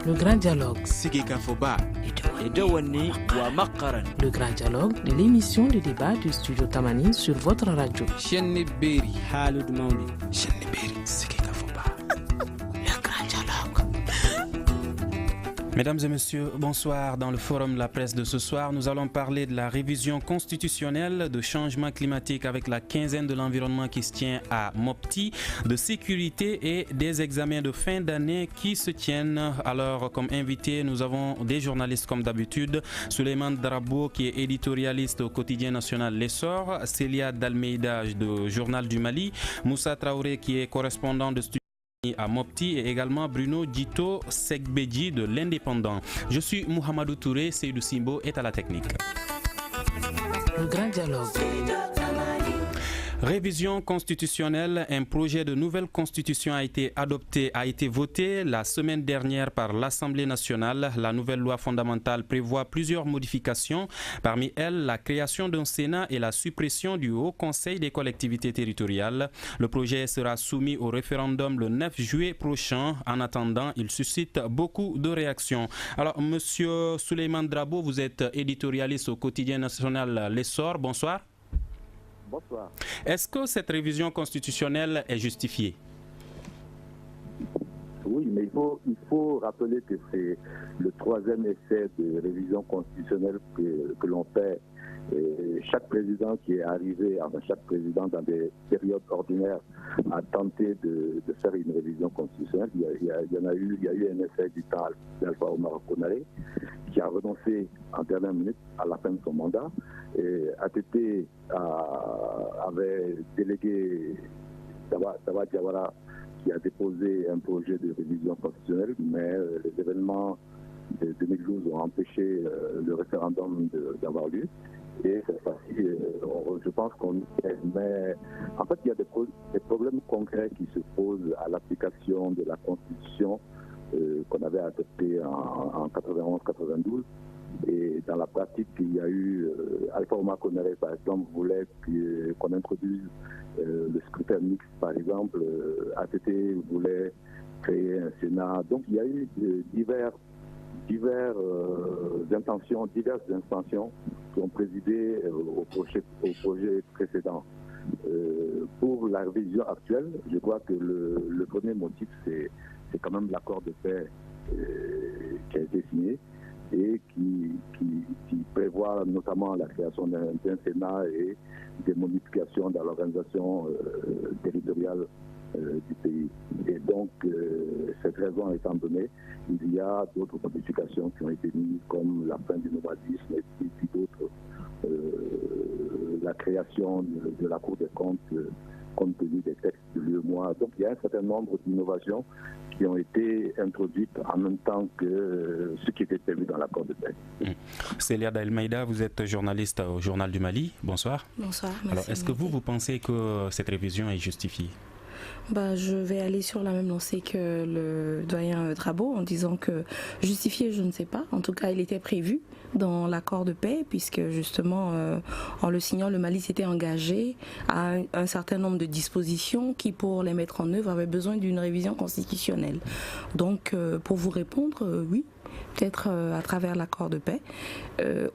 Le grand dialogue. Le grand dialogue de l'émission de débat du studio Tamani sur votre radio. Le grand dialogue. Mesdames et messieurs, bonsoir. Dans le forum de la presse de ce soir, nous allons parler de la révision constitutionnelle, de changement climatique avec la quinzaine de l'environnement qui se tient à Mopti, de sécurité et des examens de fin d'année qui se tiennent. Alors, comme invité, nous avons des journalistes comme d'habitude. Souleymane Drabo, qui est éditorialiste au quotidien national L'Essor, Célia Dalmeida du Journal du Mali, Moussa Traoré, qui est correspondant de studio à Mopti, et également Bruno Dito Segbedji de l'Indépendant. Je suis Mouhamadou Touré, Seydou Simbo est à la technique. Le grand dialogue. Révision constitutionnelle, un projet de nouvelle constitution a été voté la semaine dernière par l'Assemblée nationale. La nouvelle loi fondamentale prévoit plusieurs modifications. Parmi elles, la création d'un Sénat et la suppression du Haut Conseil des collectivités territoriales. Le projet sera soumis au référendum le 9 juillet prochain. En attendant, il suscite beaucoup de réactions. Alors, monsieur Souleymane Drabo, vous êtes éditorialiste au quotidien national L'Essor. Bonsoir. Bonsoir. Est-ce que cette révision constitutionnelle est justifiée? Oui, mais il faut rappeler que c'est le troisième essai de révision constitutionnelle que l'on fait. Et chaque président qui est arrivé, chaque président dans des périodes ordinaires a tenté de faire une révision constitutionnelle. Il y a eu un essai du temps d'Alpha Oumar Konaré qui a renoncé en dernière minute à la fin de son mandat. Et ATT avait délégué Tawa Diawara qui a déposé un projet de révision constitutionnelle, mais les événements de 2012 ont empêché le référendum d'avoir lieu. Et cette fois-ci, je pense mais en fait, il y a des problèmes concrets qui se posent à l'application de la Constitution qu'on avait adoptée en 91-92. Et dans la pratique, il y a eu Alpha Oumar Konaré, par exemple, voulait qu'on introduise le scrutin mixte, par exemple. ATT voulait créer un Sénat. Donc, il y a eu diverses intentions qui ont présidé au projet précédent. Pour la révision actuelle, je crois que le premier motif, c'est quand même l'accord de paix qui a été signé et qui prévoit notamment la création d'un Sénat et des modifications dans l'organisation territoriale du pays. Et donc, cette raison étant donnée, il y a d'autres modifications qui ont été mises, comme la fin du nomadisme et puis d'autres, la création de la Cour des comptes, compte tenu des textes de l'UEMOA. Donc, il y a un certain nombre d'innovations qui ont été introduites en même temps que ce qui était prévu dans l'accord de paix. Célia Dalmeida, vous êtes journaliste au Journal du Mali. Bonsoir. Bonsoir. Alors, est-ce que vous pensez que cette révision est justifiée? Je vais aller sur la même lancée que le doyen Drabo en disant que justifié, je ne sais pas. En tout cas, il était prévu dans l'accord de paix puisque justement, en le signant, le Mali s'était engagé à un certain nombre de dispositions qui, pour les mettre en œuvre, avaient besoin d'une révision constitutionnelle. Donc, pour vous répondre, oui. Peut-être à travers l'accord de paix.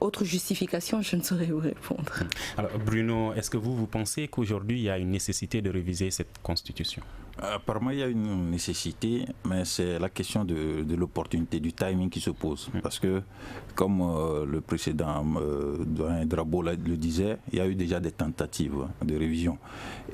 Autre justification, je ne saurais vous répondre. Alors Bruno, est-ce que vous pensez qu'aujourd'hui il y a une nécessité de réviser cette constitution? Apparemment, il y a une nécessité, mais c'est la question de l'opportunité, du timing qui se pose. Parce que, comme le précédent Drabo le disait, il y a eu déjà des tentatives de révision.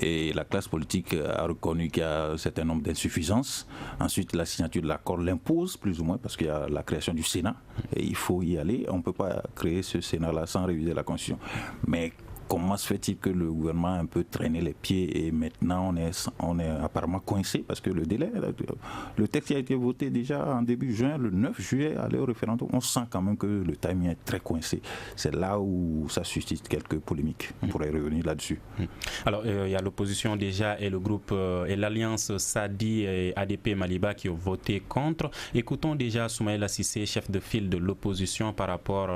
Et la classe politique a reconnu qu'il y a un certain nombre d'insuffisances. Ensuite, la signature de l'accord l'impose, plus ou moins, parce qu'il y a la création du Sénat. Et il faut y aller. On ne peut pas créer ce Sénat-là sans réviser la Constitution. Mais comment se fait-il que le gouvernement a un peu traîné les pieds et maintenant on est apparemment coincé parce que le délai, le texte a été voté déjà en début juin, le 9 juillet, aller au référendum, on sent quand même que le timing est très coincé. C'est là où ça suscite quelques polémiques. On pourrait revenir là-dessus. Alors il y a l'opposition déjà et le groupe et l'alliance Sadi et ADP Maliba qui ont voté contre. Écoutons déjà Soumaïla Cissé, chef de file de l'opposition par rapport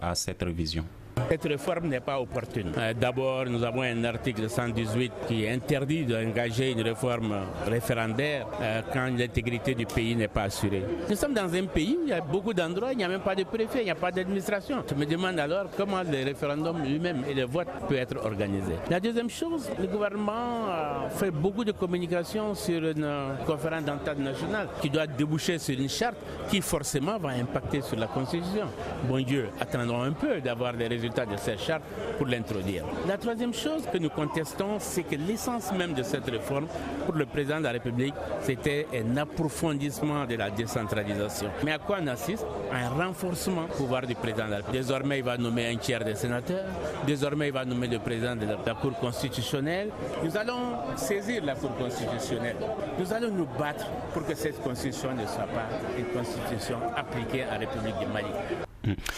à cette révision. Cette réforme n'est pas opportune. D'abord, nous avons un article 118 qui interdit d'engager une réforme référendaire quand l'intégrité du pays n'est pas assurée. Nous sommes dans un pays où il y a beaucoup d'endroits, il n'y a même pas de préfet, il n'y a pas d'administration. Je me demande alors comment le référendum lui-même et le vote peut être organisé. La deuxième chose, le gouvernement a fait beaucoup de communication sur une conférence d'entente nationale qui doit déboucher sur une charte qui forcément va impacter sur la Constitution. Bon Dieu, attendons un peu d'avoir les résultats de cette charte pour l'introduire. La troisième chose que nous contestons, c'est que l'essence même de cette réforme pour le président de la République, c'était un approfondissement de la décentralisation. Mais à quoi on assiste? Un renforcement du pouvoir du président de la République. Désormais, il va nommer un tiers des sénateurs. Désormais, il va nommer le président de la Cour constitutionnelle. Nous allons saisir la Cour constitutionnelle. Nous allons nous battre pour que cette constitution ne soit pas une constitution appliquée à la République du Mali.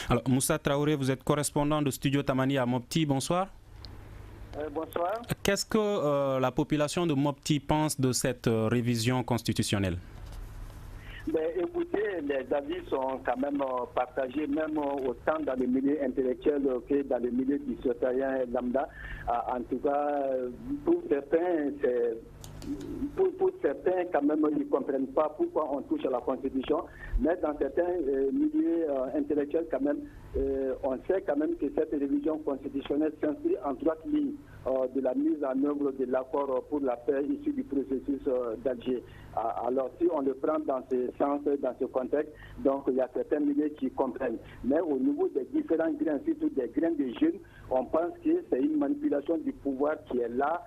Alors, Moussa Traoré, vous êtes correspondant de Studio Tamani à Mopti. Bonsoir. Bonsoir. Qu'est-ce que la population de Mopti pense de cette révision constitutionnelle? Écoutez, les avis sont quand même partagés, même autant dans les milieux intellectuels que dans les milieux du citoyen lambda. En tout cas, pour certains, quand même, ils ne comprennent pas pourquoi on touche à la Constitution, mais dans certains milieux intellectuels, quand même, on sait quand même que cette révision constitutionnelle s'inscrit en droite ligne de la mise en œuvre de l'accord pour la paix issu du processus d'Alger. Alors, si on le prend dans ce sens, dans ce contexte, donc il y a certains milieux qui comprennent. Mais au niveau des différents grains, surtout des grains de jeunes, on pense que c'est une manipulation du pouvoir qui est là,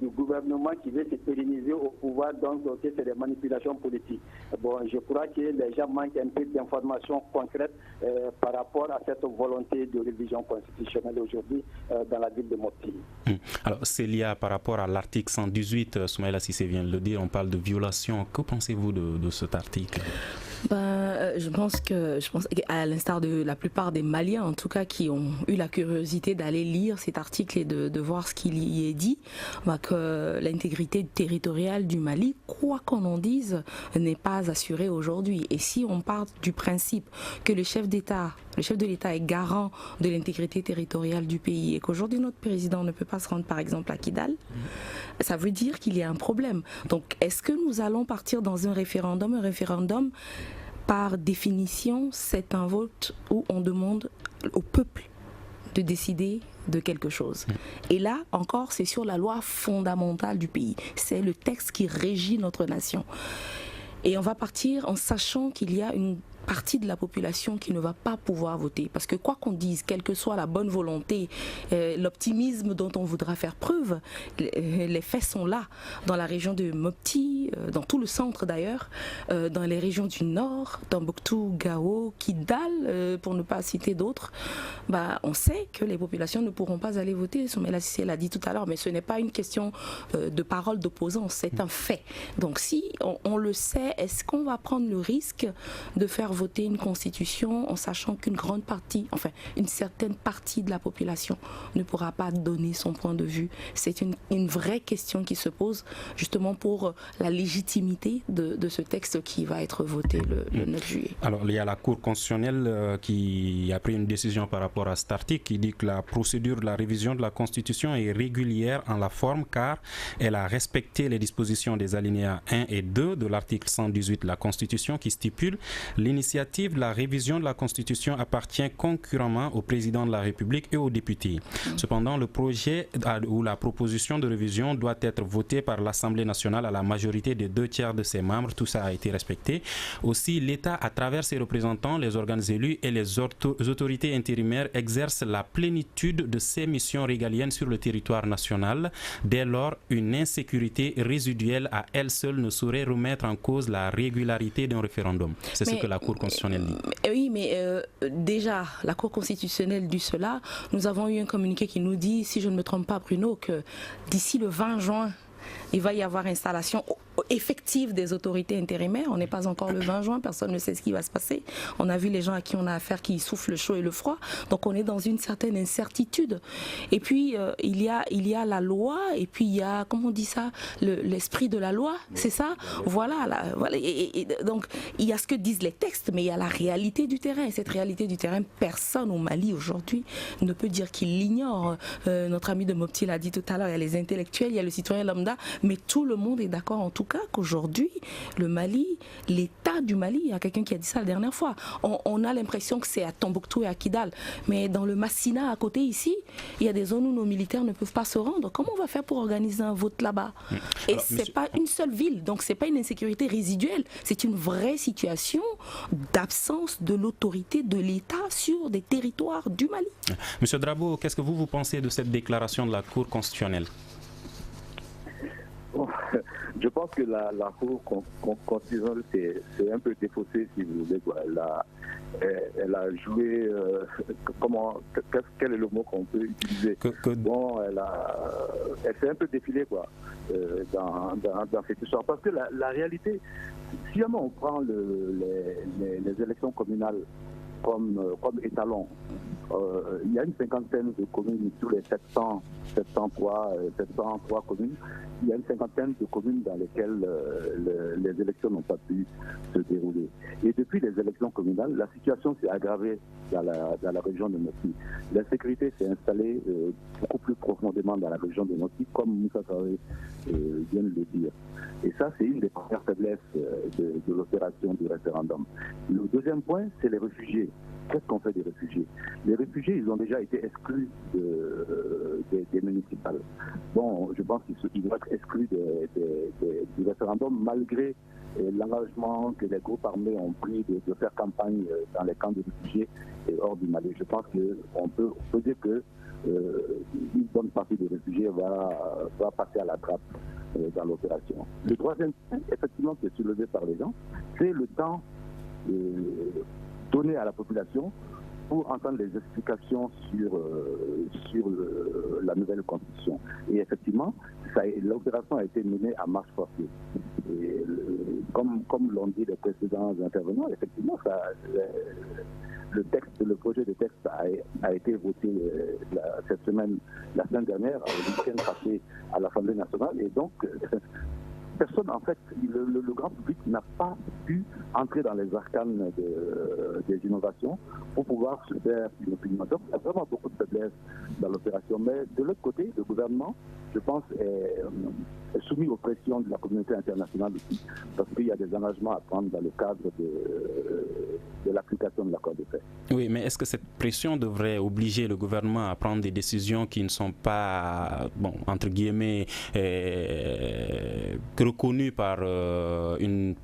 du gouvernement qui veut se pérenniser au pouvoir, donc c'est des manipulations politiques. Bon, je crois que les gens manquent un peu d'informations concrètes par rapport à cette volonté de révision constitutionnelle aujourd'hui dans la ville de Mopti. Alors, Célia, par rapport à l'article 118, Soumaïla Cissé vient de le dire, on parle de violation. Que pensez-vous de cet article? Je pense qu'à l'instar de la plupart des Maliens, en tout cas, qui ont eu la curiosité d'aller lire cet article et de voir ce qu'il y est dit, que l'intégrité territoriale du Mali, quoi qu'on en dise, n'est pas assurée aujourd'hui. Et si on part du principe que le chef de l'État est garant de l'intégrité territoriale du pays et qu'aujourd'hui notre président ne peut pas se rendre par exemple à Kidal, ça veut dire qu'il y a un problème. Donc est-ce que nous allons partir dans un référendum? Un référendum, par définition, c'est un vote où on demande au peuple de décider de quelque chose. Et là, encore, c'est sur la loi fondamentale du pays. C'est le texte qui régit notre nation. Et on va partir en sachant qu'il y a une partie de la population qui ne va pas pouvoir voter. Parce que quoi qu'on dise, quelle que soit la bonne volonté, l'optimisme dont on voudra faire preuve, les faits sont là. Dans la région de Mopti, dans tout le centre d'ailleurs, dans les régions du nord, Tombouctou, Gao, Kidal, pour ne pas citer d'autres, on sait que les populations ne pourront pas aller voter. Soumaïla Cissé l'a dit tout à l'heure, mais ce n'est pas une question de parole d'opposants, c'est un fait. Donc si on le sait, est-ce qu'on va prendre le risque de faire voter une constitution en sachant qu'une grande partie, enfin une certaine partie de la population ne pourra pas donner son point de vue? C'est une vraie question qui se pose justement pour la légitimité de ce texte qui va être voté le 9 juillet. Alors il y a la Cour constitutionnelle qui a pris une décision par rapport à cet article qui dit que la procédure de la révision de la Constitution est régulière en la forme car elle a respecté les dispositions des alinéas 1 et 2 de l'article 118 de la Constitution qui stipule l'initiative de la révision de la Constitution appartient concurremment au président de la République et aux députés. Cependant, le projet ou la proposition de révision doit être votée par l'Assemblée nationale à la majorité des 2/3 de ses membres. Tout ça a été respecté. Aussi, l'État, à travers ses représentants, les organes élus et les autorités intérimaires, exerce la plénitude de ses missions régaliennes sur le territoire national. Dès lors, une insécurité résiduelle à elle seule ne saurait remettre en cause la régularité d'un référendum. C'est ce que la Cour constitutionnelle dit. Oui, mais déjà, la Cour constitutionnelle dit cela. Nous avons eu un communiqué qui nous dit, si je ne me trompe pas Bruno, que d'ici le 20 juin il va y avoir installation effective des autorités intérimaires. On n'est pas encore le 20 juin, personne ne sait ce qui va se passer. On a vu les gens à qui on a affaire qui souffrent le chaud et le froid. Donc on est dans une certaine incertitude. Et puis il y a la loi, et puis il y a, comment on dit ça, l'esprit de la loi, c'est ça? Voilà. Et donc il y a ce que disent les textes, mais il y a la réalité du terrain. Et cette réalité du terrain, personne au Mali aujourd'hui ne peut dire qu'il l'ignore. Notre ami de Mopti l'a dit tout à l'heure, il y a les intellectuels, il y a le citoyen lambda, mais tout le monde est d'accord en tout cas qu'aujourd'hui, le Mali, l'état du Mali, il y a quelqu'un qui a dit ça la dernière fois, on a l'impression que c'est à Tombouctou et à Kidal, mais dans le Massina à côté ici, il y a des zones où nos militaires ne peuvent pas se rendre. Comment on va faire pour organiser un vote là-bas? Et c'est pas une seule ville, donc c'est pas une insécurité résiduelle, c'est une vraie situation d'absence de l'autorité de l'État sur des territoires du Mali. Monsieur Drabo, qu'est-ce que vous pensez de cette déclaration de la Cour constitutionnelle? Bon, je pense que la Cour constitutionnelle c'est un peu défaussé, si vous voulez. Elle a joué, quel est le mot qu'on peut utiliser? Bon, elle s'est un peu défilée dans cette histoire. Parce que la réalité, si jamais on prend les élections communales comme étalon, il y a une cinquantaine de communes sur les 703 communes. Il y a une cinquantaine de communes dans lesquelles les élections n'ont pas pu se dérouler. Et depuis les élections communales, la situation s'est aggravée dans la région de Mopti. L'insécurité s'est installée beaucoup plus profondément dans la région de Mopti, comme Moussa Traoré vient de le dire. Et ça, c'est une des premières faiblesses de l'opération du référendum. Le deuxième point, c'est les réfugiés. Qu'est-ce qu'on fait des réfugiés? Les réfugiés, ils ont déjà été exclus des municipales. Bon, je pense qu'ils doivent être exclus du référendum malgré l'engagement que les groupes armés ont pris de faire campagne dans les camps de réfugiés et hors du Mali. Je pense qu'on peut dire que une bonne partie des réfugiés va passer à la trappe dans l'opération. Le troisième point, effectivement, qui est soulevé par les gens, c'est le temps donné à la population pour entendre les explications sur la nouvelle constitution. Et effectivement, l'opération a été menée à marche forcée. Et comme l'ont dit les précédents intervenants, effectivement, le projet de texte a été voté la semaine dernière, le week-end passé à l'Assemblée nationale, et donc personne, en fait, le grand public n'a pas pu entrer dans les arcanes des innovations pour pouvoir se faire une opinion. Donc, il y a vraiment beaucoup de faiblesses dans l'opération. Mais de l'autre côté, le gouvernement, je pense, est soumis aux pressions de la communauté internationale aussi, parce qu'il y a des engagements à prendre dans le cadre de l'application de l'accord de paix. Oui, mais est-ce que cette pression devrait obliger le gouvernement à prendre des décisions qui ne sont pas, bon, entre guillemets, reconnues par un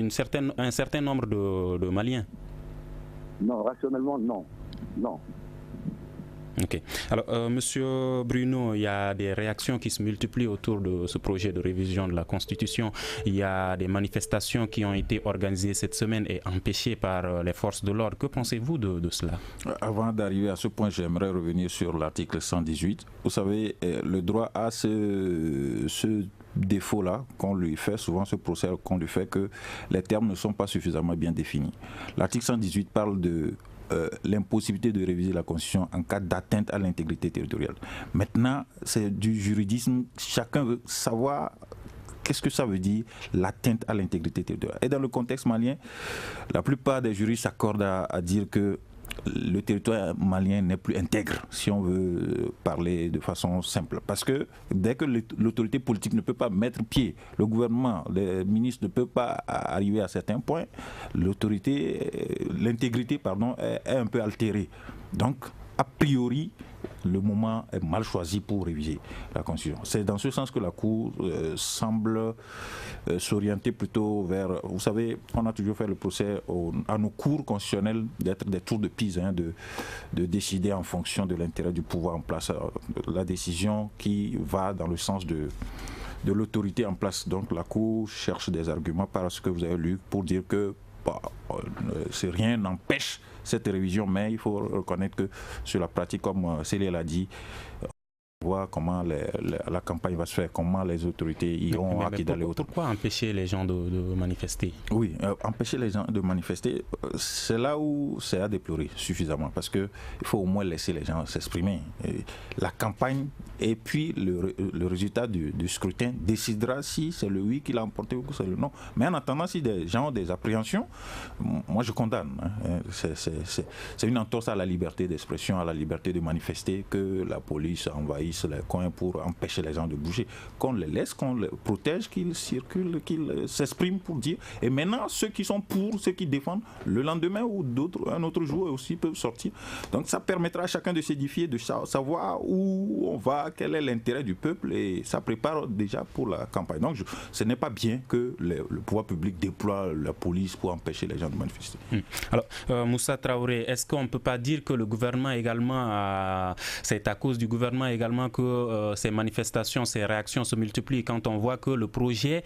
certain nombre de Maliens? Non, rationnellement, non. Ok. Alors, Monsieur Bruno, il y a des réactions qui se multiplient autour de ce projet de révision de la Constitution. Il y a des manifestations qui ont été organisées cette semaine et empêchées par les forces de l'ordre. Que pensez-vous de cela? Avant d'arriver à ce point, j'aimerais revenir sur l'article 118. Vous savez, le droit a ce défaut-là qu'on lui fait, souvent ce procès qu'on lui fait, que les termes ne sont pas suffisamment bien définis. L'article 118 parle de l'impossibilité de réviser la Constitution en cas d'atteinte à l'intégrité territoriale. Maintenant, c'est du juridisme. Chacun veut savoir qu'est-ce que ça veut dire, l'atteinte à l'intégrité territoriale. Et dans le contexte malien, la plupart des juristes s'accordent à dire que le territoire malien n'est plus intègre, si on veut parler de façon simple. Parce que dès que l'autorité politique ne peut pas mettre pied, le gouvernement, les ministres ne peuvent pas arriver à certains points, l'intégrité est un peu altérée. Donc, a priori, le moment est mal choisi pour réviser la Constitution. C'est dans ce sens que la Cour semble s'orienter plutôt vers... Vous savez, on a toujours fait le procès à nos cours constitutionnels d'être des tours de Pise, de décider en fonction de l'intérêt du pouvoir en place. La décision qui va dans le sens de l'autorité en place. Donc la Cour cherche des arguments par ce que vous avez lu pour dire que rien n'empêche cette révision, mais il faut reconnaître que sur la pratique, comme Céline l'a dit, Voir comment la campagne va se faire, comment les autorités iront à Kidal et autres. Pourquoi empêcher les gens de manifester? Oui, empêcher les gens de manifester, c'est là où c'est à déplorer suffisamment, parce qu'il faut au moins laisser les gens s'exprimer. La campagne et puis le résultat du scrutin décidera si c'est le oui qui l'a emporté ou c'est le non. Mais en attendant, si des gens ont des appréhensions, moi je condamne. C'est une entorse à la liberté d'expression, à la liberté de manifester, que la police envahisse les coins pour empêcher les gens de bouger. Qu'on les laisse, qu'on les protège, qu'ils circulent, qu'ils s'expriment pour dire. Et maintenant, ceux qui sont pour, ceux qui défendent, le lendemain ou un autre jour aussi peuvent sortir. Donc ça permettra à chacun de s'édifier, de savoir où on va, quel est l'intérêt du peuple, et ça prépare déjà pour la campagne. Donc ce n'est pas bien que le pouvoir public déploie la police pour empêcher les gens de manifester. Alors, Moussa Traoré, est-ce qu'on ne peut pas dire que le gouvernement également, c'est à cause du gouvernement également que ces manifestations, ces réactions se multiplient, quand on voit que le projet,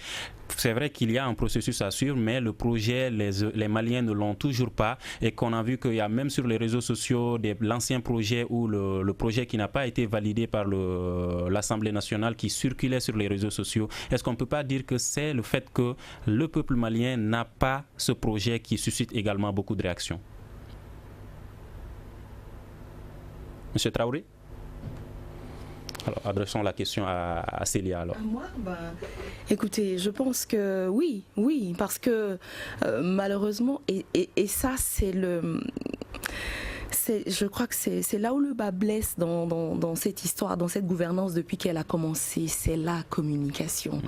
c'est vrai qu'il y a un processus à suivre, mais le projet, les Maliens ne l'ont toujours pas, et qu'on a vu qu'il y a même sur les réseaux sociaux l'ancien projet ou le projet qui n'a pas été validé par l'Assemblée nationale qui circulait sur les réseaux sociaux. Est-ce qu'on ne peut pas dire que c'est le fait que le peuple malien n'a pas ce projet qui suscite également beaucoup de réactions? Monsieur Traoré? Alors, adressons la question à Célia. Alors. Moi, écoutez, je pense que oui, parce que malheureusement, et ça je crois que c'est là où le bas blesse dans cette histoire, dans cette gouvernance depuis qu'elle a commencé, c'est la communication.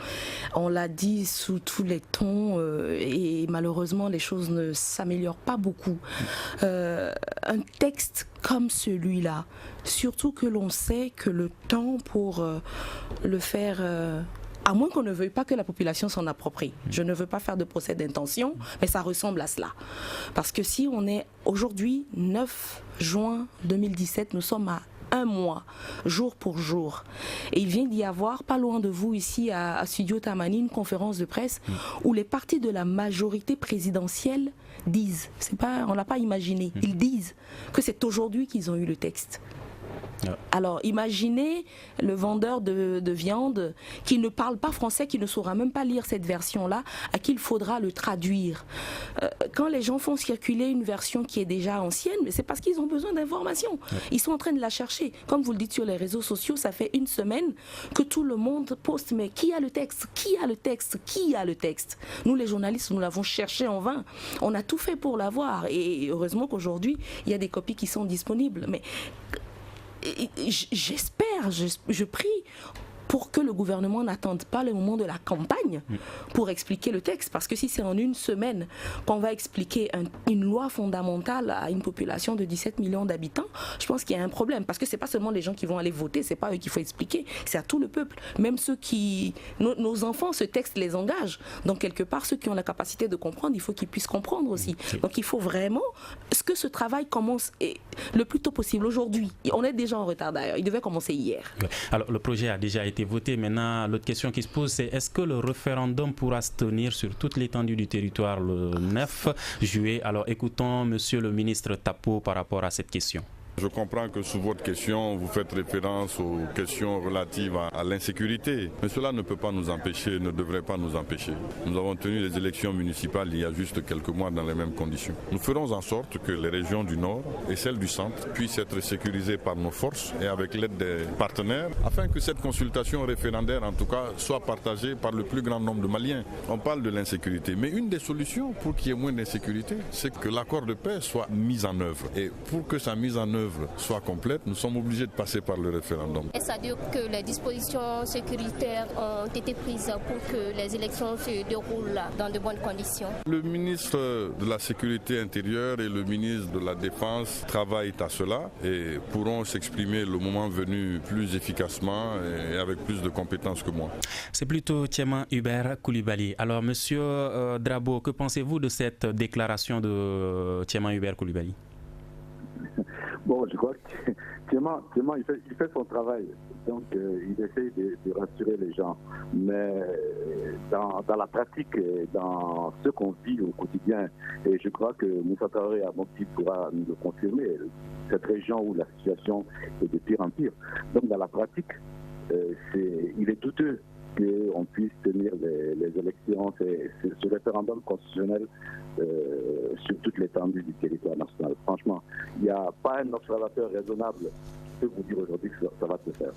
On l'a dit sous tous les tons et malheureusement les choses ne s'améliorent pas beaucoup. Un texte comme celui-là, surtout que l'on sait que le temps pour le faire... à moins qu'on ne veuille pas que la population s'en approprie. Je ne veux pas faire de procès d'intention, mais ça ressemble à cela. Parce que si on est aujourd'hui, 9 juin 2017, nous sommes à un mois, jour pour jour. Et il vient d'y avoir, pas loin de vous, ici à Studio Tamani, une conférence de presse où les partis de la majorité présidentielle disent, on ne l'a pas imaginé, ils disent que c'est aujourd'hui qu'ils ont eu le texte. Alors imaginez le vendeur de viande qui ne parle pas français, qui ne saura même pas lire cette version-là, à qui il faudra le traduire. Quand les gens font circuler une version qui est déjà ancienne, mais c'est parce qu'ils ont besoin d'informations. Ils sont en train de la chercher. Comme vous le dites sur les réseaux sociaux, ça fait une semaine que tout le monde poste, mais qui a le texte? Qui a le texte? Qui a le texte? Nous les journalistes, nous l'avons cherché en vain. On a tout fait pour l'avoir et heureusement qu'aujourd'hui, il y a des copies qui sont disponibles. Mais j'espère, je prie pour que le gouvernement n'attende pas le moment de la campagne pour expliquer le texte. Parce que si c'est en une semaine qu'on va expliquer une loi fondamentale à une population de 17 millions d'habitants, je pense qu'il y a un problème. Parce que ce n'est pas seulement les gens qui vont aller voter, ce n'est pas eux qu'il faut expliquer, c'est à tout le peuple. Même ceux qui... Nos enfants, ce texte les engage. Donc quelque part, ceux qui ont la capacité de comprendre, il faut qu'ils puissent comprendre aussi. Donc il faut vraiment que ce travail commence le plus tôt possible. Aujourd'hui, on est déjà en retard d'ailleurs. Il devait commencer hier. Alors le projet a déjà été voté. Maintenant, l'autre question qui se pose, c'est est-ce que le référendum pourra se tenir sur toute l'étendue du territoire le 9 juillet? Alors écoutons Monsieur le ministre Tapo par rapport à cette question. Je comprends que sous votre question, vous faites référence aux questions relatives à l'insécurité. Mais cela ne peut pas nous empêcher, ne devrait pas nous empêcher. Nous avons tenu les élections municipales il y a juste quelques mois dans les mêmes conditions. Nous ferons en sorte que les régions du Nord et celles du Centre puissent être sécurisées par nos forces et avec l'aide des partenaires, afin que cette consultation référendaire, en tout cas, soit partagée par le plus grand nombre de Maliens. On parle de l'insécurité, mais une des solutions pour qu'il y ait moins d'insécurité, c'est que l'accord de paix soit mis en œuvre. Et pour que sa mise en œuvre soit complète, nous sommes obligés de passer par le référendum. Est-ce à dire que les dispositions sécuritaires ont été prises pour que les élections se déroulent dans de bonnes conditions? Le ministre de la Sécurité intérieure et le ministre de la Défense travaillent à cela et pourront s'exprimer le moment venu plus efficacement et avec plus de compétences que moi. C'est plutôt Tieman Hubert Koulibaly. Alors, monsieur Drabo, que pensez-vous de cette déclaration de Tieman Hubert Koulibaly? Bon, je crois que Clément il fait son travail. Donc, il essaye de rassurer les gens. Mais dans la pratique, dans ce qu'on vit au quotidien, et je crois que Moussa Traoré à Mopti pourra nous le confirmer, cette région où la situation est de pire en pire. Donc, dans la pratique, il est douteux qu'on puisse tenir les élections, ce référendum constitutionnel sur toute l'étendue du territoire national. Franchement, il n'y a pas un observateur raisonnable qui peut vous dire aujourd'hui que ça va se faire.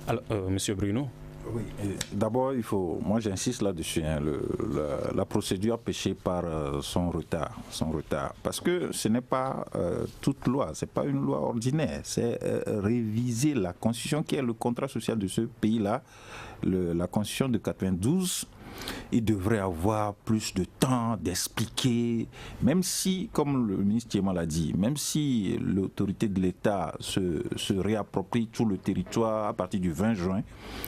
Alors, Monsieur Bruno. Oui, d'abord, moi j'insiste là-dessus, la procédure péchée par son retard. Parce que ce n'est pas toute loi, ce n'est pas une loi ordinaire, c'est réviser la Constitution qui est le contrat social de ce pays-là, la Constitution de 92. Il devrait avoir plus de temps d'expliquer, même si, comme le ministre Thiéma l'a dit, même si l'autorité de l'État se réapproprie tout le territoire à partir du 20 juin,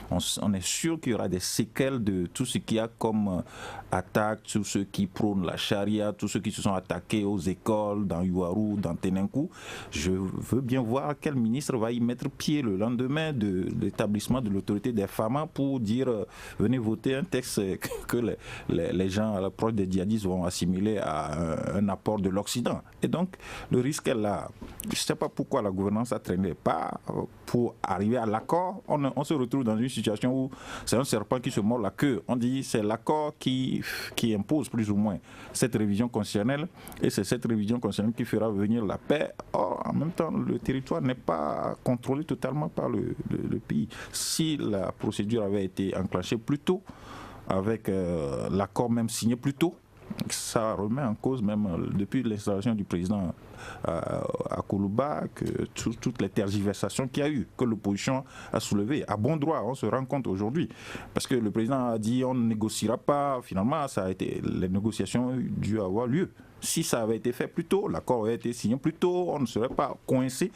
on est sûr qu'il y aura des séquelles de tout ce qu'il y a comme attaque, tous ceux qui prônent la charia, tous ceux qui se sont attaqués aux écoles dans Yuarou, dans Tenenkou. Je veux bien voir quel ministre va y mettre pied le lendemain de l'établissement de l'autorité des FAMA pour dire venez voter un texte que les gens à l'approche des djihadistes vont assimiler à un apport de l'Occident. Et donc, le risque est là. Je ne sais pas pourquoi la gouvernance a traîné. Pas pour arriver à l'accord. On se retrouve dans une situation où c'est un serpent qui se mord la queue. On dit c'est l'accord qui impose plus ou moins cette révision constitutionnelle. Et c'est cette révision constitutionnelle qui fera venir la paix. Or, en même temps, le territoire n'est pas contrôlé totalement par le pays. Si la procédure avait été enclenchée plus tôt, avec l'accord même signé plus tôt, ça remet en cause même depuis l'installation du président à Koulouba que toutes les tergiversations qu'il y a eu, que l'opposition a soulevées. À bon droit, on se rend compte aujourd'hui. Parce que le président a dit on ne négociera pas. Finalement, les négociations ont dû avoir lieu. Si ça avait été fait plus tôt, l'accord avait été signé plus tôt, on ne serait pas coincé.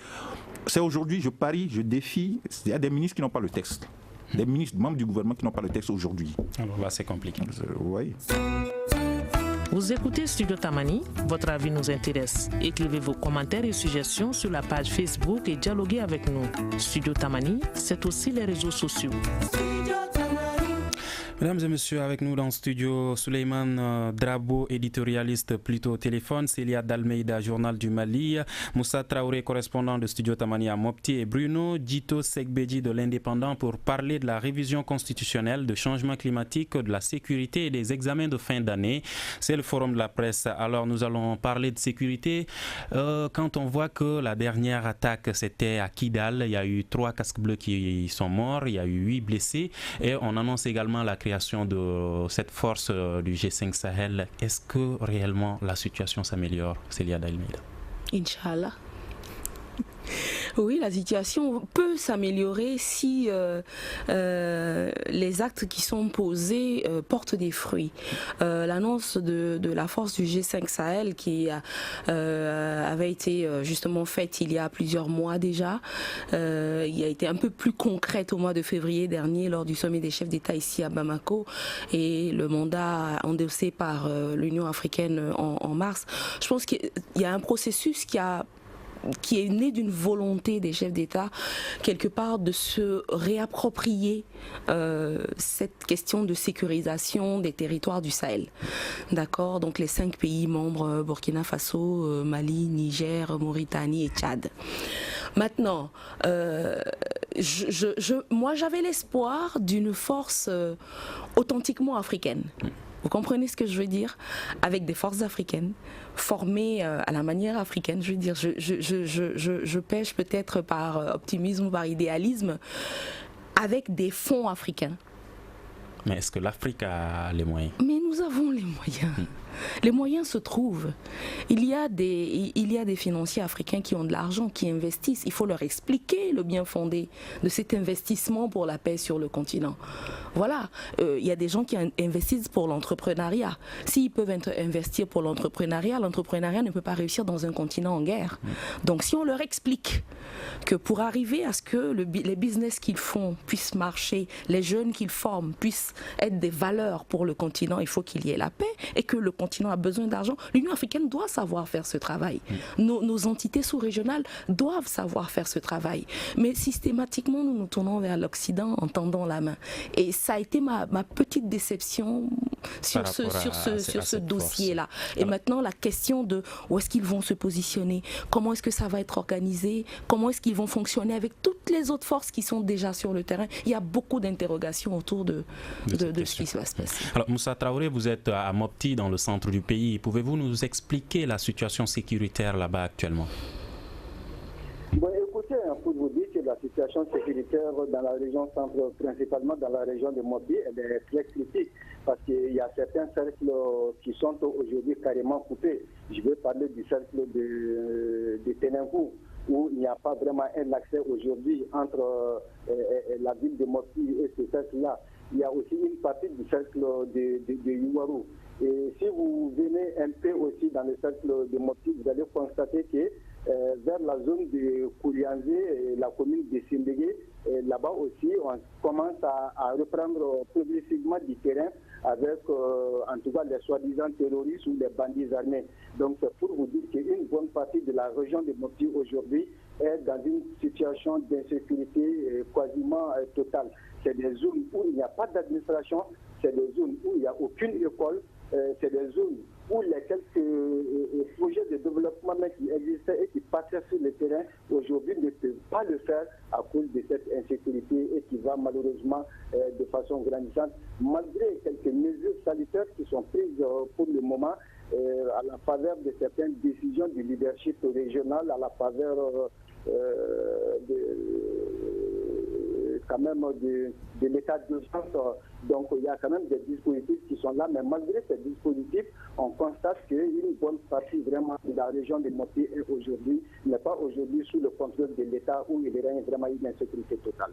C'est aujourd'hui, je parie, je défie, il y a des ministres qui n'ont pas le texte. Des ministres, membres du gouvernement qui n'ont pas le texte aujourd'hui. Alors là, c'est compliqué. Oui. Vous écoutez Studio Tamani, votre avis nous intéresse. Écrivez vos commentaires et suggestions sur la page Facebook et dialoguez avec nous. Studio Tamani, c'est aussi les réseaux sociaux. Mesdames et messieurs, avec nous dans le studio, Souleymane Drabo, éditorialiste plutôt au téléphone, Célia Dalmeida, Journal du Mali, Moussa Traoré, correspondant de Studio Tamani à Mopti, et Bruno Dito Sekbeji de l'Indépendant pour parler de la révision constitutionnelle, de changement climatique, de la sécurité et des examens de fin d'année. C'est le forum de la presse. Alors nous allons parler de sécurité. Quand on voit que la dernière attaque c'était à Kidal, il y a eu 3 casques bleus qui sont morts, il y a eu 8 blessés et on annonce également la création de cette force du G5 Sahel. Est-ce que réellement la situation s'améliore, Célia Dalmeida? Inch'Allah. Oui, la situation peut s'améliorer si les actes qui sont posés portent des fruits. L'annonce de la force du G5 Sahel qui avait été justement faite il y a plusieurs mois déjà, il a été un peu plus concrète au mois de février dernier lors du sommet des chefs d'État ici à Bamako et le mandat endossé par l'Union africaine en mars. Je pense qu'il y a un processus qui est né d'une volonté des chefs d'État, quelque part, de se réapproprier cette question de sécurisation des territoires du Sahel. D'accord? Donc les 5 pays membres, Burkina Faso, Mali, Niger, Mauritanie et Tchad. Maintenant, moi j'avais l'espoir d'une force authentiquement africaine. Vous comprenez ce que je veux dire? Avec des forces africaines, formées à la manière africaine, je veux dire, je pêche peut-être par optimisme ou par idéalisme, avec des fonds africains. Mais est-ce que l'Afrique a les moyens? Mais nous avons les moyens. Les moyens se trouvent. Il y a des financiers africains qui ont de l'argent, qui investissent. Il faut leur expliquer le bien fondé de cet investissement pour la paix sur le continent. Voilà. Il y a des gens qui investissent pour l'entrepreneuriat. S'ils peuvent investir pour l'entrepreneuriat ne peut pas réussir dans un continent en guerre. Donc si on leur explique que pour arriver à ce que les business qu'ils font puissent marcher, les jeunes qu'ils forment puissent être des valeurs pour le continent, il faut qu'il y ait la paix. et que le continent a besoin d'argent, l'Union africaine doit savoir faire ce travail. Nos entités sous-régionales doivent savoir faire ce travail. Mais systématiquement, nous nous tournons vers l'Occident en tendant la main. Et ça a été ma petite déception sur ce dossier-là. Et maintenant, la question de où est-ce qu'ils vont se positionner, comment est-ce que ça va être organisé, comment est-ce qu'ils vont fonctionner avec toutes les autres forces qui sont déjà sur le terrain. Il y a beaucoup d'interrogations autour de ce qui va se passer. Alors Moussa Traoré, vous êtes à Mopti, dans le centre du pays. Pouvez-vous nous expliquer la situation sécuritaire là-bas actuellement? Bon, écoutez, pour vous dire que la situation sécuritaire dans la région centre, principalement dans la région de Mopti, elle est très critique parce qu'il y a certains cercles qui sont aujourd'hui carrément coupés. Je vais parler du cercle de Ténenkou, où il n'y a pas vraiment un accès aujourd'hui entre la ville de Mopti et ce cercle-là. Il y a aussi une partie du cercle de Yuwaru. Et si vous venez un peu aussi dans le cercle de Mopti, vous allez constater que vers la zone de Kourianzé, la commune de Sindégué, là-bas aussi, on commence à reprendre progressivement du terrain avec, en tout cas, les soi-disant terroristes ou les bandits armés. Donc, c'est pour vous dire qu'une bonne partie de la région de Mopti aujourd'hui est dans une situation d'insécurité quasiment totale. C'est des zones où il n'y a pas d'administration, c'est des zones où il n'y a aucune école, c'est des zones où les quelques projets de développement qui existaient et qui passaient sur le terrain aujourd'hui ne peuvent pas le faire à cause de cette insécurité et qui va malheureusement de façon grandissante, malgré quelques mesures sanitaires qui sont prises pour le moment à la faveur de certaines décisions du leadership régional, à la faveur quand même de l'état d'urgence. Donc il y a quand même des dispositifs qui sont là, mais malgré ces dispositifs, on constate qu'une bonne partie vraiment de la région de Mopti n'est pas aujourd'hui sous le contrôle de l'État, où il règne vraiment une insécurité totale.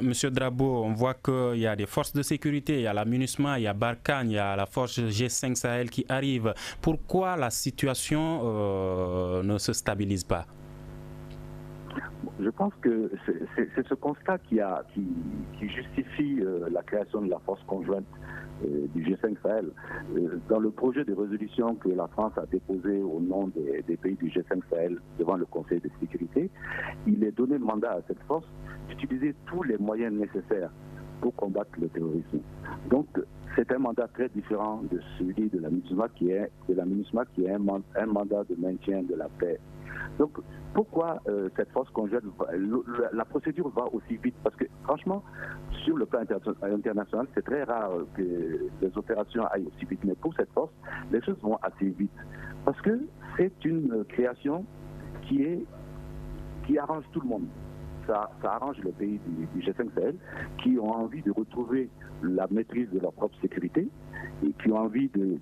Monsieur Drabo, on voit qu'il y a des forces de sécurité, il y a la MINUSMA, il y a Barkhane, il y a la force G5 Sahel qui arrive. Pourquoi la situation ne se stabilise pas? Je pense que c'est ce constat qui justifie la création de la force conjointe du G5 Sahel. Dans le projet de résolution que la France a déposé au nom des pays du G5 Sahel devant le Conseil de sécurité, il est donné le mandat à cette force d'utiliser tous les moyens nécessaires pour combattre le terrorisme. Donc, c'est un mandat très différent de celui de la MINUSMA qui est un mandat de maintien de la paix. Donc, pourquoi cette force conjointe, la procédure va aussi vite? Parce que, franchement, sur le plan international, c'est très rare que les opérations aillent aussi vite. Mais pour cette force, les choses vont assez vite. Parce que c'est une création qui arrange tout le monde. Ça arrange les pays du G5 Sahel qui ont envie de retrouver la maîtrise de leur propre sécurité et qui ont envie de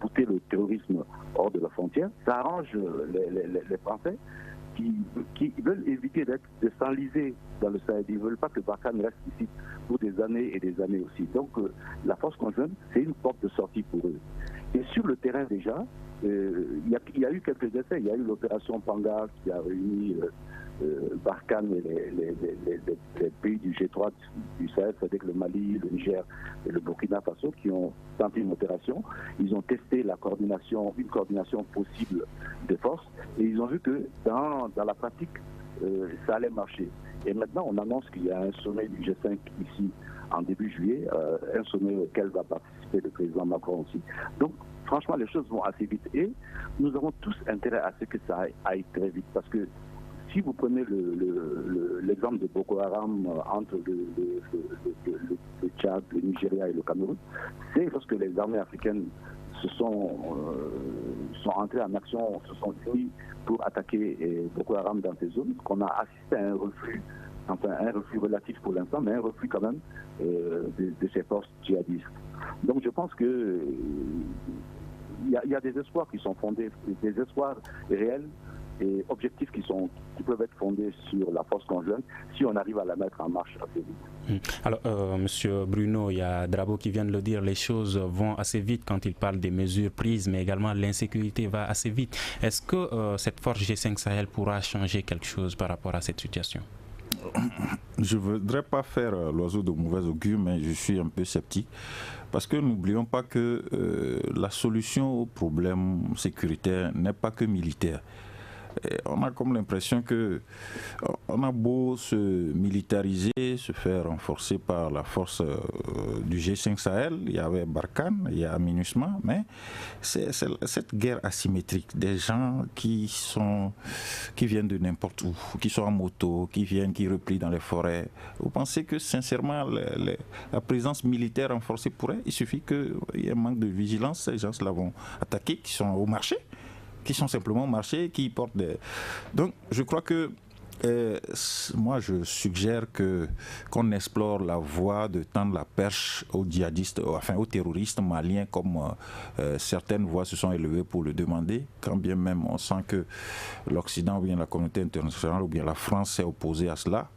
bouter le terrorisme hors de leurs frontières. Ça arrange les Français qui veulent éviter de s'enliser dans le Sahel. Ils ne veulent pas que Barkhane reste ici pour des années et des années aussi. Donc la force conjointe, c'est une porte de sortie pour eux. Et sur le terrain déjà, il y a eu quelques essais. Il y a eu l'opération Panga qui a réuni Barkhane et les pays du G3 du Sahel, c'est-à-dire le Mali, le Niger et le Burkina Faso, qui ont tenté une opération. Ils ont testé une coordination possible des forces, et ils ont vu que dans la pratique, ça allait marcher. Et maintenant, on annonce qu'il y a un sommet du G5 ici en début juillet, un sommet auquel va participer le président Macron aussi. Donc, franchement, les choses vont assez vite, et nous avons tous intérêt à ce que ça aille très vite, parce que si vous prenez l'exemple de Boko Haram entre le Tchad, le Nigeria et le Cameroun, c'est lorsque les armées africaines sont entrées en action, se sont unis pour attaquer Boko Haram dans ces zones, qu'on a assisté à un refus relatif pour l'instant, mais un refus quand même de ces forces djihadistes. Donc je pense que il y a des espoirs qui sont fondés, des espoirs réels et objectifs qui peuvent être fondés sur la force conjointe si on arrive à la mettre en marche assez vite. Alors, Monsieur Bruno, il y a Drabo qui vient de le dire, les choses vont assez vite quand il parle des mesures prises, mais également l'insécurité va assez vite. Est-ce que cette force G5 Sahel pourra changer quelque chose par rapport à cette situation? je ne voudrais pas faire l'oiseau de mauvais augure, mais je suis un peu sceptique. Parce que n'oublions pas que la solution aux problèmes sécuritaires n'est pas que militaire. Et on a comme l'impression que on a beau se militariser, se faire renforcer par la force du G5 Sahel, il y avait Barkhane, il y a MINUSMA, mais c'est cette guerre asymétrique, des gens qui viennent de n'importe où, qui sont en moto, qui replient dans les forêts. Vous pensez que sincèrement la présence militaire renforcée pourrait, il suffit qu'il y ait un manque de vigilance, ces gens-là vont attaquer, qui sont au marché, qui sont simplement au marché, qui portent des... Donc je crois que moi je suggère qu'on explore la voie de tendre la perche aux djihadistes, enfin aux terroristes maliens, comme certaines voix se sont élevées pour le demander, quand bien même on sent que l'Occident ou bien la communauté internationale ou bien la France s'est opposée à cela.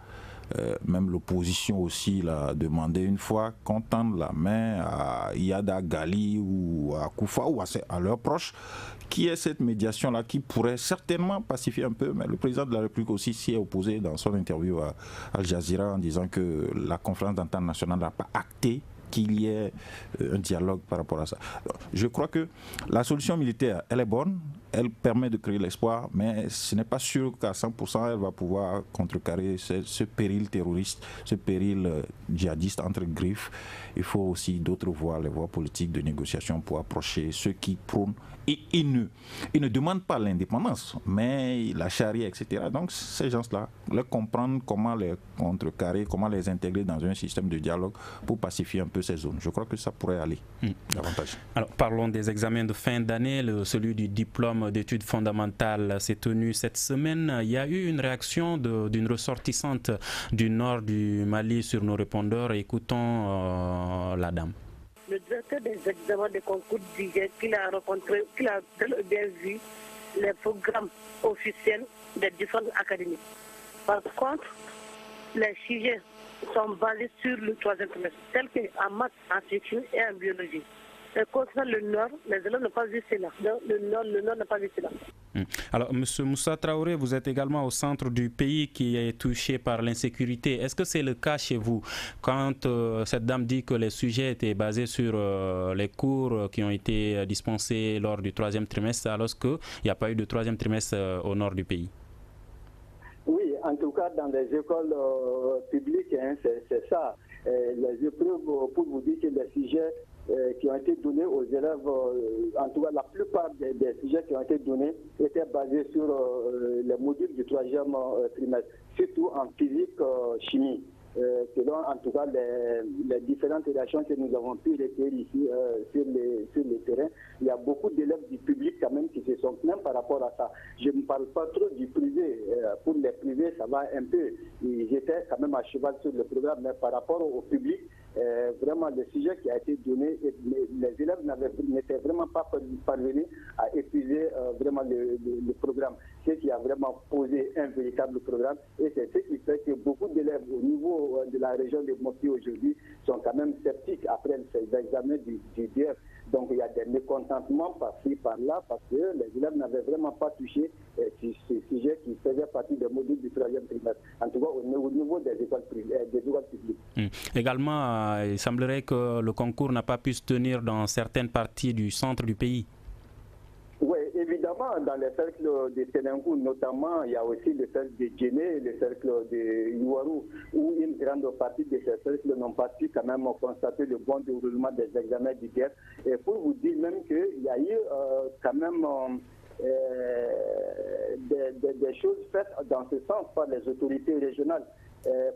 Même l'opposition aussi l'a demandé une fois qu'on tende la main à Iyad Ghali ou à Koufa ou à leurs proches, qui est cette médiation-là qui pourrait certainement pacifier un peu, mais le président de la République aussi s'y est opposé dans son interview à Al Jazeera en disant que la conférence d'entente nationale n'a pas acté qu'il y ait un dialogue par rapport à ça. Je crois que la solution militaire, elle est bonne, elle permet de créer l'espoir, mais ce n'est pas sûr qu'à 100% elle va pouvoir contrecarrer ce péril terroriste, ce péril djihadiste entre griffes. Il faut aussi d'autres voies, les voies politiques de négociation pour approcher ceux qui prônent. Et ils ne demandent pas l'indépendance, mais la charia, etc. Donc ces gens-là, leur comprendre comment les contrecarrer, comment les intégrer dans un système de dialogue pour pacifier un peu ces zones. Je crois que ça pourrait aller davantage. Alors parlons des examens de fin d'année. Celui du diplôme d'études fondamentales s'est tenu cette semaine. Il y a eu une réaction d'une ressortissante du nord du Mali sur nos répondeurs. Écoutons la dame. Le directeur des examens de concours disait qu'il a bien vu les programmes officiels des différentes académies. Par contre, les sujets sont basés sur le troisième trimestre, tels qu'en maths, en physique et en biologie. Et concernant le Nord, les élèves n'ont pas vu cela. Donc, le Nord n'a pas vu cela. Alors, M. Moussa Traoré, vous êtes également au centre du pays qui est touché par l'insécurité. Est-ce que c'est le cas chez vous quand cette dame dit que les sujets étaient basés sur les cours qui ont été dispensés lors du troisième trimestre, alors qu'il n'y a pas eu de troisième trimestre au nord du pays? Oui, en tout cas, dans les écoles publiques, c'est ça. Les épreuves, pour vous dire que les sujets qui ont été donnés aux élèves, en tout cas la plupart des sujets qui ont été donnés étaient basés sur les modules du troisième trimestre, surtout en physique, chimie. Selon en tout cas les différentes réactions que nous avons pu recueillir ici sur les terrains, il y a beaucoup d'élèves du public quand même qui se sont plaints par rapport à ça. Je ne parle pas trop du privé. Pour les privés, ça va un peu. Ils étaient quand même à cheval sur le programme, mais par rapport au public, vraiment le sujet qui a été donné, les élèves n'étaient vraiment pas parvenus à épuiser vraiment le programme. Ce qui a vraiment posé un véritable programme, et c'est ce qui fait que beaucoup d'élèves au niveau de la région de Mopti aujourd'hui sont quand même sceptiques après ces examens du DF. Donc il y a des mécontentements par-ci, par-là, parce que les élèves n'avaient vraiment pas touché ce sujet qui faisait partie des modules du troisième trimestre, en tout cas au niveau des écoles publiques. Également, il semblerait que le concours n'a pas pu se tenir dans certaines parties du centre du pays. Oui, évidemment, dans les cercles de Séningou, notamment, il y a aussi le cercle de Djéné, le cercle de Youarou, où une grande partie de ces cercles n'ont pas pu quand même constater le bon déroulement des examens du DEF. Et pour vous dire même qu'il y a eu quand même des choses faites dans ce sens par les autorités régionales.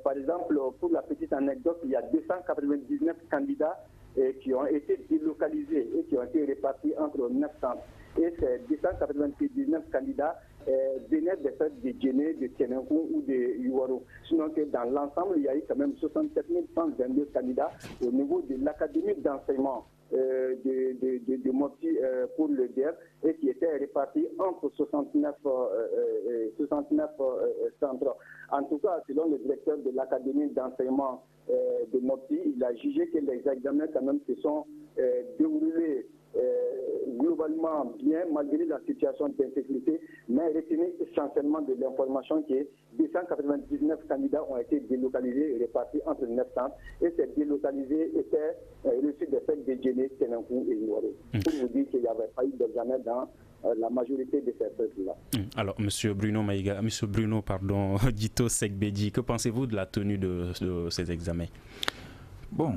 Par exemple, pour la petite anecdote, il y a 299 candidats qui ont été délocalisés et qui ont été répartis entre 9 centres. Et ces 299 candidats venaient des fêtes de Djéné, de Tienenkou ou de Youaro. Sinon que dans l'ensemble, il y a eu quand même 67 122 candidats au niveau de l'académie d'enseignement de Mopti pour le DEF, et qui étaient répartis entre 69 centres. En tout cas, selon le directeur de l'académie d'enseignement de Mopti, il a jugé que les examens quand même se sont déroulés globalement relativement bien malgré la situation d'insécurité, mais retenez essentiellement de l'information qui est 299 candidats ont été délocalisés et répartis entre 9 centres, et ces délocalisés étaient reçus des fêtes de Djéné, Ténankou et Nioré. Pour vous dire qu'il n'y avait pas eu d'examen dans la majorité de ces fêtes-là. Alors, M. Bruno Maïga, Dito Segbedji, que pensez-vous de la tenue de ces examens? Bon,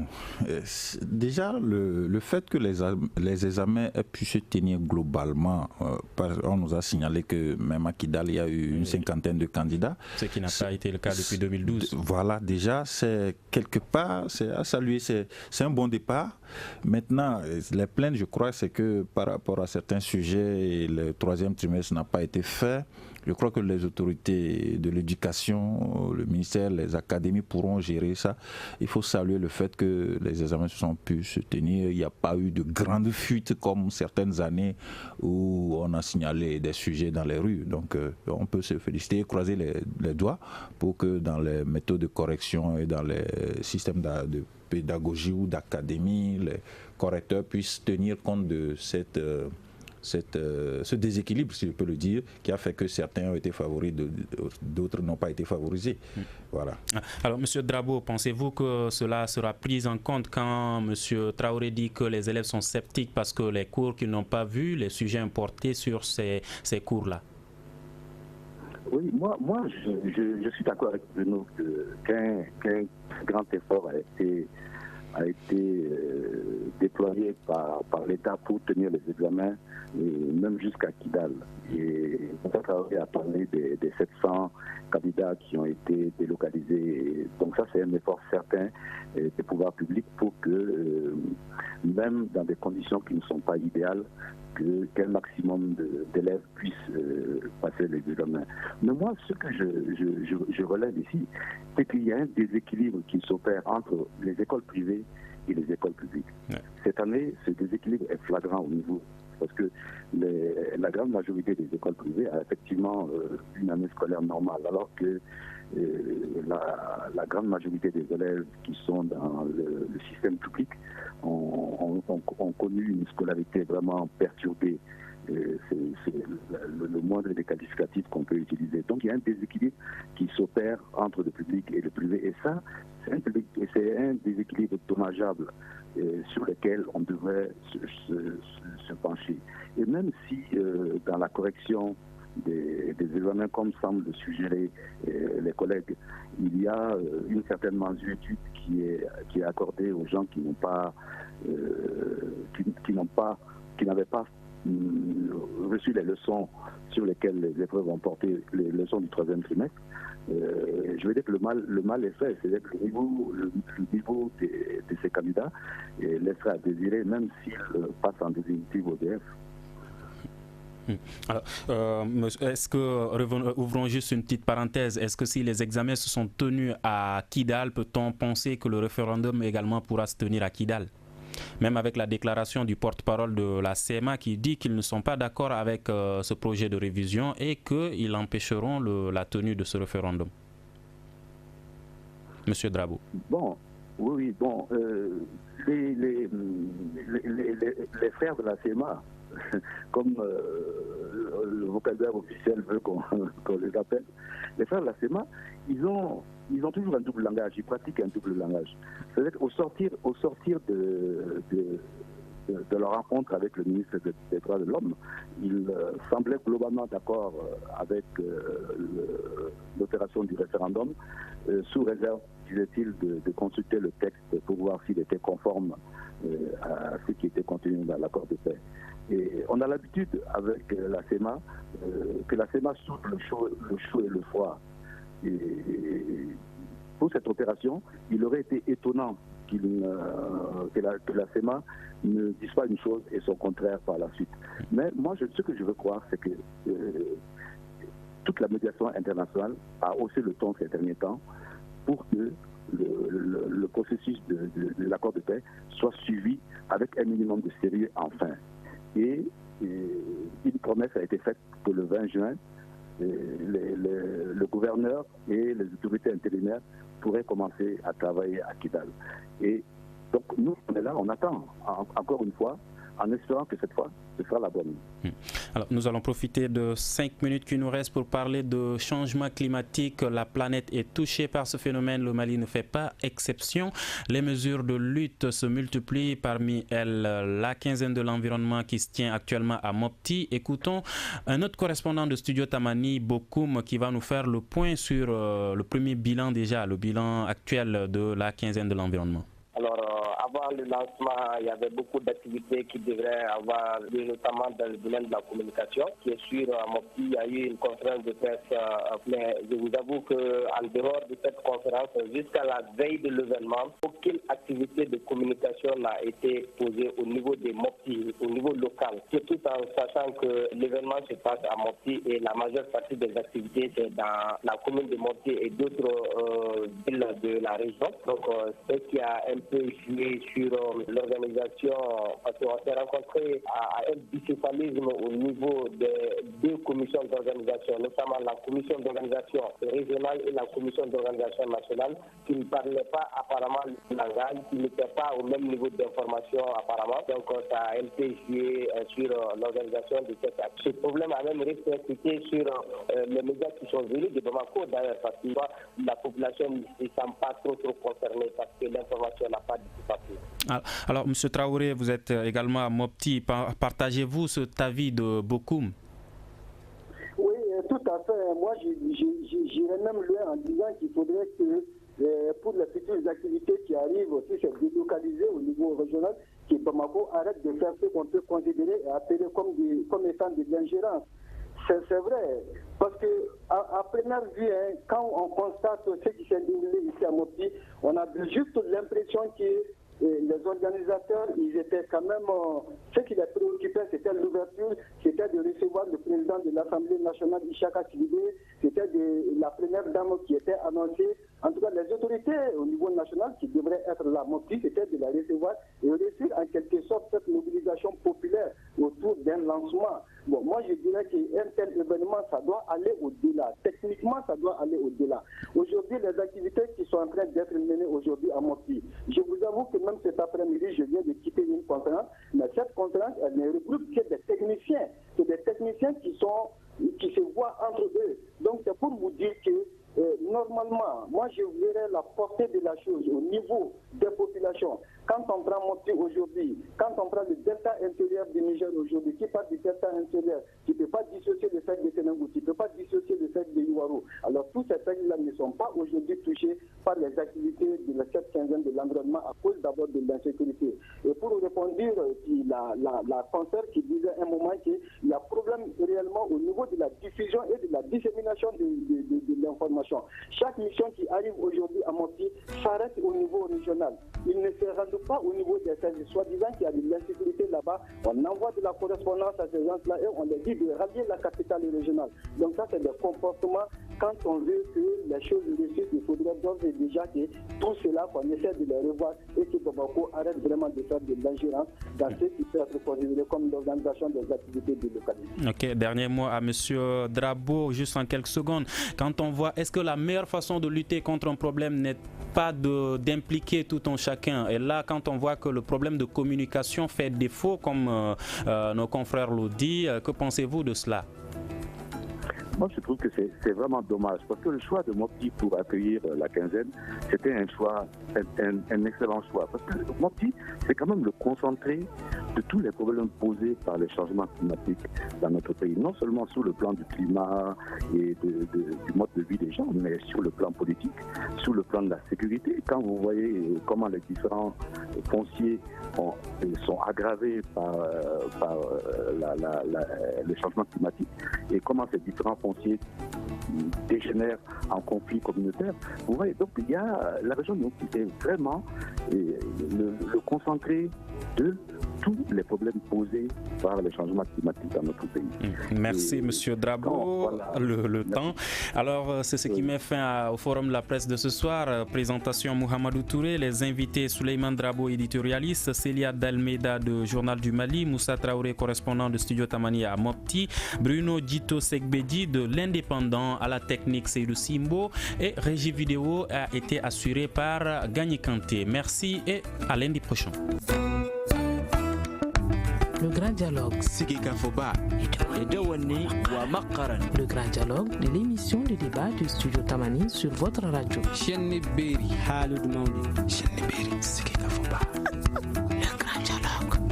déjà, le fait que les examens aient pu se tenir globalement, on nous a signalé que même à Kidal, il y a eu une cinquantaine de candidats. Ce qui n'a pas été le cas depuis 2012. Voilà, déjà, c'est quelque part, c'est à saluer, c'est un bon départ. Maintenant, les plaintes, je crois, c'est que par rapport à certains sujets, le troisième trimestre n'a pas été fait. Je crois que les autorités de l'éducation, le ministère, les académies pourront gérer ça. Il faut saluer le fait que les examens se sont pu se tenir. Il n'y a pas eu de grandes fuites comme certaines années où on a signalé des sujets dans les rues. Donc on peut se féliciter et croiser les doigts pour que dans les méthodes de correction et dans les systèmes de pédagogie ou d'académie, les correcteurs puissent tenir compte de ce déséquilibre, si je peux le dire, qui a fait que certains ont été favorisés, d'autres n'ont pas été favorisés. Voilà. Alors, M. Drabo, pensez-vous que cela sera pris en compte quand M. Traoré dit que les élèves sont sceptiques parce que les cours qu'ils n'ont pas vus, les sujets importés sur ces cours-là? Oui, moi je suis d'accord avec Bruno qu'un grand effort a été déployé par l'État pour tenir les examens, et même jusqu'à Kidal. Et M. Traoré a parlé des 700 candidats qui ont été délocalisés. Donc ça, c'est un effort certain des pouvoirs publics pour que, même dans des conditions qui ne sont pas idéales, qu'un maximum d'élèves puissent passer les examens. Mais moi, ce que je relève ici, c'est qu'il y a un déséquilibre qui s'opère entre les écoles privées et les écoles publiques. Ouais. Cette année, ce déséquilibre est flagrant au niveau, parce que la grande majorité des écoles privées a effectivement une année scolaire normale, alors que la grande majorité des élèves qui sont dans le système public ont connu une scolarité vraiment perturbée. C'est le moindre des qualificatifs qu'on peut utiliser. Donc il y a un déséquilibre qui s'opère entre le public et le privé. Et ça, c'est un déséquilibre dommageable sur lequel on devrait se pencher. Et même si dans la correction des examens, comme semblent le suggérer les collègues, il y a une certaine mansuétude qui est accordée aux gens qui n'avaient pas reçu les leçons sur lesquelles les épreuves ont porté, les leçons du troisième trimestre. Je veux dire que le mal est fait, c'est-à-dire que le niveau de ces candidats laissera à désirer, même s'ils passent en définitive au DF. Alors, est-ce que, ouvrons juste une petite parenthèse, est-ce que si les examens se sont tenus à Kidal, peut-on penser que le référendum également pourra se tenir à Kidal? Même avec la déclaration du porte-parole de la CMA qui dit qu'ils ne sont pas d'accord avec ce projet de révision et qu'ils empêcheront la tenue de ce référendum. Monsieur Drabo. Bon, oui, bon, les frères de la CMA, comme le vocabulaire officiel veut qu'on les appelle, les frères de la CMA, ils ont toujours un double langage, ils pratiquent un double langage. C'est-à-dire qu'au sortir de leur rencontre avec le ministre des Droits de l'Homme, ils semblaient globalement d'accord avec l'opération du référendum, sous réserve, disait-il, de consulter le texte pour voir s'il était conforme à ce qui était contenu dans l'accord de paix. Et on a l'habitude avec la CEMA que la CEMA souffle le chaud et le froid. Et pour cette opération, il aurait été étonnant que la CEMA ne dise pas une chose et son contraire par la suite. Mais moi, ce que je veux croire, c'est que toute la médiation internationale a haussé le ton ces derniers temps pour que le processus de l'accord de paix soit suivi avec un minimum de sérieux enfin. Et une promesse a été faite que le 20 juin, le gouverneur et les autorités intérimaires pourraient commencer à travailler à Kidal. Et donc nous, on est là, on attend. Encore une fois, en espérant que cette fois, ce sera la bonne. Alors, nous allons profiter de 5 minutes qui nous restent pour parler de changement climatique. La planète est touchée par ce phénomène. Le Mali ne fait pas exception. Les mesures de lutte se multiplient. Parmi elles, la quinzaine de l'environnement qui se tient actuellement à Mopti. Écoutons un autre correspondant de Studio Tamani, Bokoum, qui va nous faire le point sur le premier bilan déjà, le bilan actuel de la quinzaine de l'environnement. Alors, avant le lancement, il y avait beaucoup d'activités qui devraient avoir lieu, notamment dans le domaine de la communication. Bien sûr, à Mopti, il y a eu une conférence de presse, mais je vous avoue qu'en dehors de cette conférence, jusqu'à la veille de l'événement, aucune activité de communication n'a été posée au niveau des Mopti, au niveau local. Surtout en sachant que l'événement se passe à Mopti et la majeure partie des activités, c'est dans la commune de Mopti et d'autres villes de la région. Donc, ce qui a un peu joué sur l'organisation, parce qu'on s'est rencontré à un bicéphalisme au niveau des deux commissions d'organisation, notamment la commission d'organisation régionale et la commission d'organisation nationale, qui ne parlaient pas apparemment le langage, qui n'étaient pas au même niveau d'information apparemment. Donc ça a un peu joué sur l'organisation de cette acte. Ce problème a même répercuté sur les médias qui sont venus de Bamako d'ailleurs, parce que la population ne se sent pas trop concernée parce que l'information n'a pas du tout passé. Alors, M. Traoré, vous êtes également à Mopti. Partagez-vous cet avis de Bokoum? Oui, tout à fait. Moi, j'irais même loin en disant qu'il faudrait que pour les futures activités qui arrivent aussi, c'est délocalisé au niveau régional, que Bamako arrête de faire ce qu'on peut considérer et appeler comme étant de l'ingérence. C'est vrai, parce que à première vue, quand on constate ce qui s'est déroulé ici à Mopti, on a juste l'impression que les organisateurs, ils étaient quand même, ce qui les préoccupait, c'était l'ouverture, c'était de recevoir le président de l'Assemblée nationale, Ishaka Sidibé, c'était la première dame qui était annoncée. En tout cas, les autorités au niveau national qui devraient être là, Mopti, c'était de la recevoir et réussir en quelque sorte cette mobilisation populaire autour d'un lancement. Bon, moi je dirais qu'un tel événement, ça doit aller au-delà. Techniquement, ça doit aller au-delà. Aujourd'hui, les activités qui sont en train d'être menées aujourd'hui à Mopti, je vous avoue que même cet après-midi, je viens de quitter une conférence, mais cette conférence, elle ne regroupe que des techniciens. C'est des techniciens qui se voient entre eux. Donc c'est pour vous dire que normalement, moi je verrais la portée de la chose au niveau des populations. Quand on prend Mopti aujourd'hui, quand on prend le delta intérieur du Niger aujourd'hui, qui parle du delta intérieur, tu ne peux pas dissocier le fait de Sénangou, tu ne peux pas dissocier le fait de Iwaro. Alors tous ces pays-là ne sont pas aujourd'hui touchés par les activités de cette quinzaine de l'environnement à cause d'abord de l'insécurité. Et pour répondre, la concert qui disait un moment qu'il y a problème réellement au niveau de la diffusion et de la dissémination de l'information. Chaque mission qui arrive aujourd'hui à Mopti s'arrête au niveau régional. Il ne se rend pas au niveau des services, soi-disant qu'il y a de l'insécurité là-bas. On envoie de la correspondance à ces gens-là et on leur dit de rallier la capitale régionale. Donc ça, c'est des comportements. Quand on veut que les choses réussissent, il faudrait d'ores et déjà que tout cela, qu'on essaie de les revoir et que Bamako arrête vraiment de faire de l'ingérence dans ce qui peut être considéré comme l'organisation des activités délocalisées. Ok, dernier mot à M. Drabo, juste en quelques secondes. Quand on voit, est-ce que la meilleure façon de lutter contre un problème n'est pas d'impliquer tout un chacun? Et là, quand on voit que le problème de communication fait défaut, comme nos confrères l'ont dit, que pensez-vous de cela? Moi, je trouve que c'est vraiment dommage parce que le choix de Mopti pour accueillir la quinzaine, c'était un choix, un excellent choix. Parce que Mopti, c'est quand même le concentré de tous les problèmes posés par les changements climatiques dans notre pays. Non seulement sur le plan du climat et du mode de vie des gens, mais sur le plan politique, sur le plan de la sécurité. Quand vous voyez comment les différents fonciers sont aggravés par les changements climatiques et comment ces différents fonciers dégénèrent en conflit communautaire. Vous voyez, donc il y a la région de Mopti est vraiment le concentré de tous les problèmes posés par les changements climatiques dans notre pays. Merci M. Drabo, le temps. Alors c'est ce qui met fin au forum de la presse de ce soir. Présentation Mohamedou Touré, les invités Souleymane Drabo, éditorialiste, Célia Dalmeida de Journal du Mali, Moussa Traoré, correspondant de Studio Tamani à Mopti, Bruno Dito Segbedi de l'Indépendant, à la technique Seydou Simbo, et régie vidéo a été assurée par Gagné Kanté. Merci et à lundi prochain. Le grand dialogue. Le grand dialogue de l'émission de débat du Studio Tamani sur votre radio. Le grand dialogue.